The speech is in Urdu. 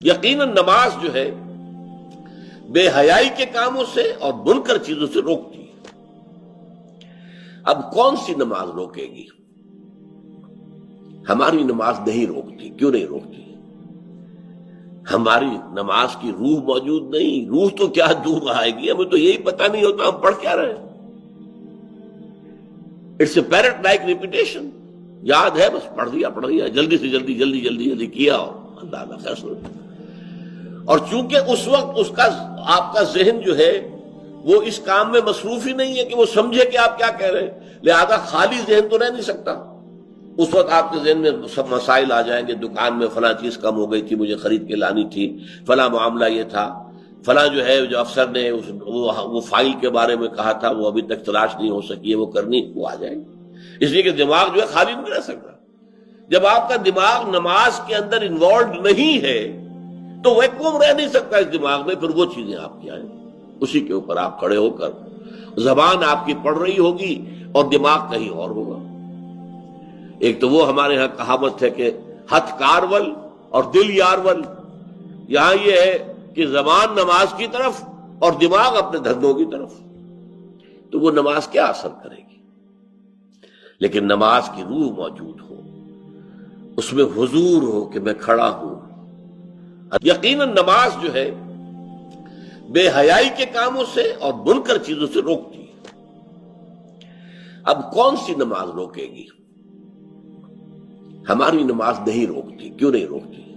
یقیناً نماز جو ہے بے حیائی کے کاموں سے اور منکر چیزوں سے روکتی ہے۔ اب کون سی نماز روکے گی؟ ہماری نماز نہیں روکتی۔ کیوں نہیں روکتی؟ ہماری نماز کی روح موجود نہیں۔ روح تو کیا دور آئے گی، ہمیں تو یہی پتہ نہیں ہوتا ہم پڑھ کیا رہے ہیں۔ It's a parrot like repetition, یاد ہے بس پڑھ دیا جلدی سے جلدی کیا اور اللہ کا فیصلہ۔ اور چونکہ اس وقت آپ کا ذہن جو ہے وہ اس کام میں مصروف ہی نہیں ہے کہ وہ سمجھے کہ آپ کیا کہہ رہے ہیں، لہذا خالی ذہن تو رہ نہیں سکتا۔ اس وقت آپ کے ذہن میں سب مسائل آ جائیں گے، دکان میں فلاں چیز کم ہو گئی تھی، مجھے خرید کے لانی تھی، فلاں معاملہ یہ تھا، فلاں جو ہے جو افسر نے وہ فائل کے بارے میں کہا تھا وہ ابھی تک تلاش نہیں ہو سکی ہے، وہ کرنی، وہ آ جائیں گے۔ اس لیے کہ دماغ جو ہے خالی نہیں رہ سکتا۔ جب آپ کا دماغ نماز کے اندر انوالوڈ نہیں ہے تو ویکوم رہ نہیں سکتا اس دماغ میں، پھر وہ چیزیں آپ کی آئیں، اسی کے اوپر آپ کھڑے ہو کر زبان آپ کی پڑھ رہی ہوگی اور دماغ کہیں اور ہوگا۔ ایک تو وہ ہمارے ہاں کہاوت ہے کہ ہتھ کارول اور دل یارول، یہاں یہ ہے کہ زبان نماز کی طرف اور دماغ اپنے دھندوں کی طرف، تو وہ نماز کیا اثر کرے گی؟ لیکن نماز کی روح موجود ہو، اس میں حضور ہو کہ میں کھڑا ہوں۔ یقیناً نماز جو ہے بے حیائی کے کاموں سے اور منکر چیزوں سے روکتی ہے۔ اب کون سی نماز روکے گی؟ ہماری نماز نہیں روکتی۔ کیوں نہیں روکتی؟